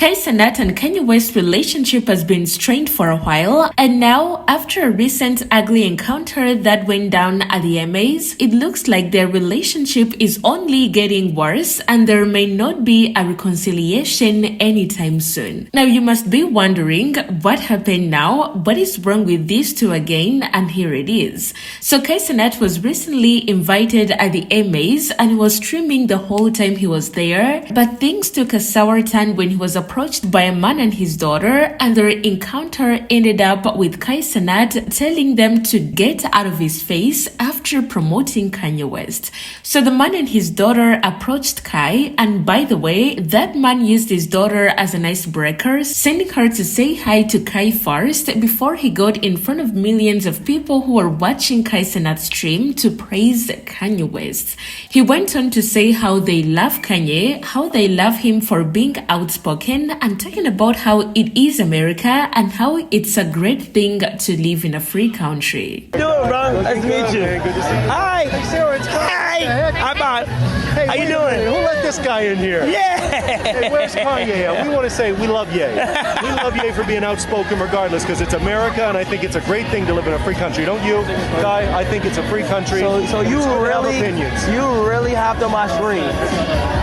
Cenat and Kanye West's relationship has been strained for a while, and now, after a recent ugly encounter that went down at the MAs, it looks like their relationship is only getting worse and there may not be a reconciliation anytime soon. Now, you must be wondering what happened now, what is wrong with these two again, and here it is. So Cenat was recently invited at the MAs and was streaming the whole time he was there, but things took a sour turn when he was approached by a man and his daughter, and their encounter ended up with Cenat telling them to get out of his face after promoting Kanye West. So the man and his daughter approached Kai, and by the way, that man used his daughter as an icebreaker, sending her to say hi to Kai first before he got in front of millions of people who were watching Cenat's stream to praise Kanye West. He went on to say how they love Kanye, how they love him for being outspoken, and talking about how it is America and how it's a great thing to live in a free country. How you doing, bro? Nice to meet you. Good to see you. Hi. Hi. Hi, Bob. Hey, how you doing? Who let this guy in here? Yeah. Hey, where's Kanye at? We want to say we love Ye. We love Ye for being outspoken regardless, because it's America, and I think it's a great thing to live in a free country. Don't you, Guy? I think it's a free country. So you really hopped on my stream,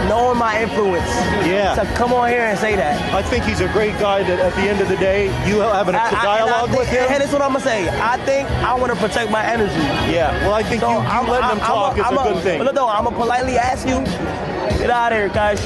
knowing my influence. Yeah. So come on here and say that. I think he's a great guy that at the end of the day, you having a dialogue with him. And that's what I'm going to say. I think I want to protect my energy. Yeah. Well, I think you letting him talk is a good thing. But no, I'm going to politely ask you, get out of here, guys.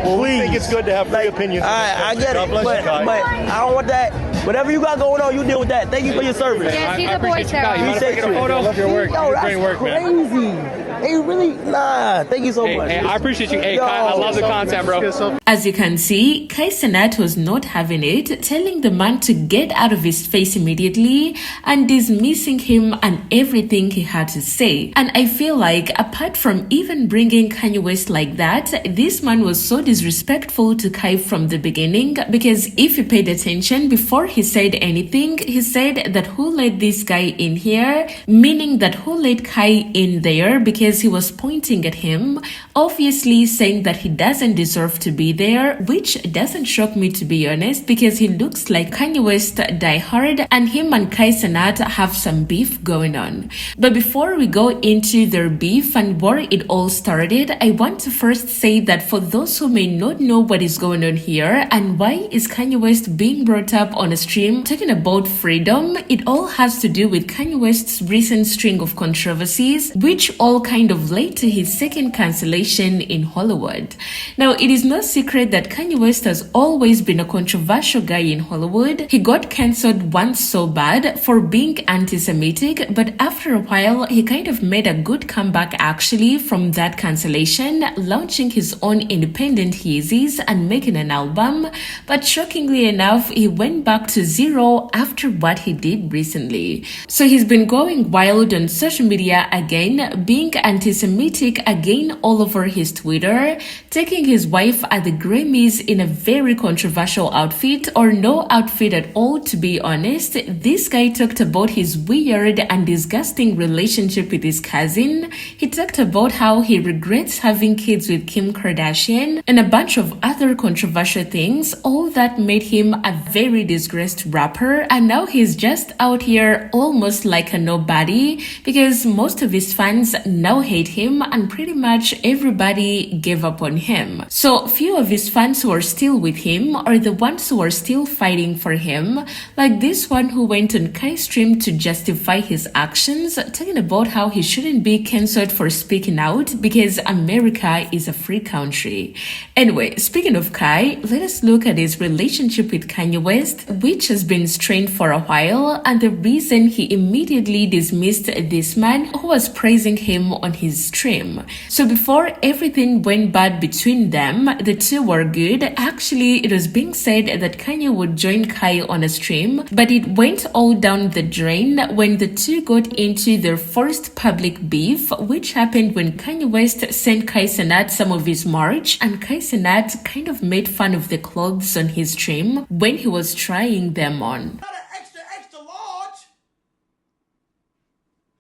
Well, we think it's good to have free opinions. I get God it, bless but you, Kai. I don't want that. Whatever you got going on, you deal with that. Thank you for your service. Yeah, see the boy Sarah. You want to get a photo? I love your work. Yo, that's great work, man. crazy. Hey, really? Nah, thank you so much. Hey, I appreciate you. Hey, Kai, I love the content, bro. As you can see, Cenat was not having it, telling the man to get out of his face immediately and dismissing him and everything he had to say. And I feel like, apart from even bringing Kanye West like that, this man was so disrespectful to Kai from the beginning, because if you paid attention, before he said anything, he said that who let this guy in here, meaning that who let Kai in there, because he was pointing at him, obviously saying that he doesn't deserve to be there, which doesn't shock me, to be honest, because he looks like Kanye West diehard, and him and Cenat have some beef going on. But before we go into their beef and where it all started, I want to first say that for those who may not know what is going on here and why is Kanye West being brought up on a stream talking about freedom, it all has to do with Kanye West's recent string of controversies, which all kind of led to his second cancellation in Hollywood. Now, it is no secret that Kanye West has always been a controversial guy in Hollywood. He got cancelled once so bad for being anti-Semitic, but after a while, he kind of made a good comeback actually from that cancellation, launching his own independent Yeezys and making an album. But shockingly enough, he went back to zero after what he did recently. So he's been going wild on social media again, being anti-Semitic again all over his Twitter, taking his wife at the Grammys in a very controversial outfit, or no outfit at all, to be honest. This guy talked about his weird and disgusting relationship with his cousin. He talked about how he regrets having kids with Kim Kardashian and a bunch of other controversial things, all that made him a very disgraced rapper, and now he's just out here almost like a nobody because most of his fans now hate him and pretty much everybody gave up on him. So few of his fans who are still with him are the ones who are still fighting for him, like this one who went on Kai's stream to justify his actions, talking about how he shouldn't be cancelled for speaking out because America is a free country. Anyway, speaking of Kai, let us look at his relationship with Kanye West, which has been strained for a while, and the reason he immediately dismissed this man who was praising him on his stream. So before everything went bad between them, the two were good. Actually, it was being said that Kanye would join Kai on a stream, but it went all down the drain when the two got into their first public beef, which happened when Kanye West sent Cenat some of his merch, and Cenat kind of made fun of the clothes on his stream when he was trying them on. Extra large?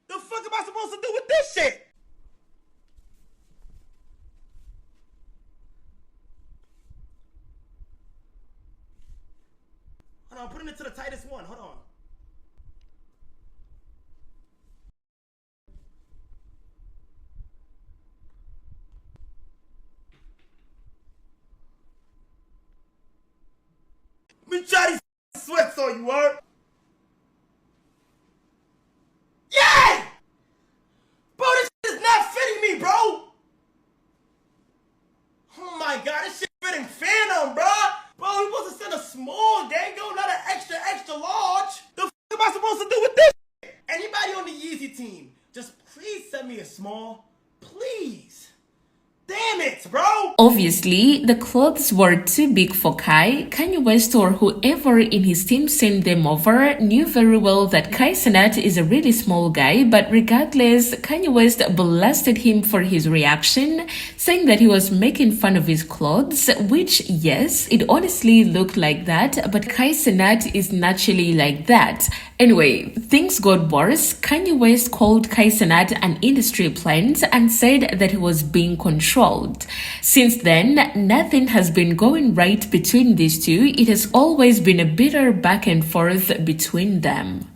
The fuck am I supposed to do with this shit? putting it to the tightest one. Hold on. Let me try these sweats on you, word. Yeah! Bro, this shit is not fitting me, bro. Oh my god, this shit fitting Phantom, bro. Bro, we supposed to send a small dango, not an extra, extra large. The f am I supposed to do with this shit? Anybody on the Yeezy team, just please send me a small, please. Damn it, bro! Obviously, the clothes were too big for Kai. Kanye West or whoever in his team sent them over knew very well that Cenat is a really small guy, but regardless, Kanye West blasted him for his reaction, saying that he was making fun of his clothes, which, yes, it honestly looked like that, but Cenat is naturally like that. Anyway, things got worse. Kanye West called Cenat an industry plant and said that he was being controlled. Since then, nothing has been going right between these two. It has always been a bitter back and forth between them.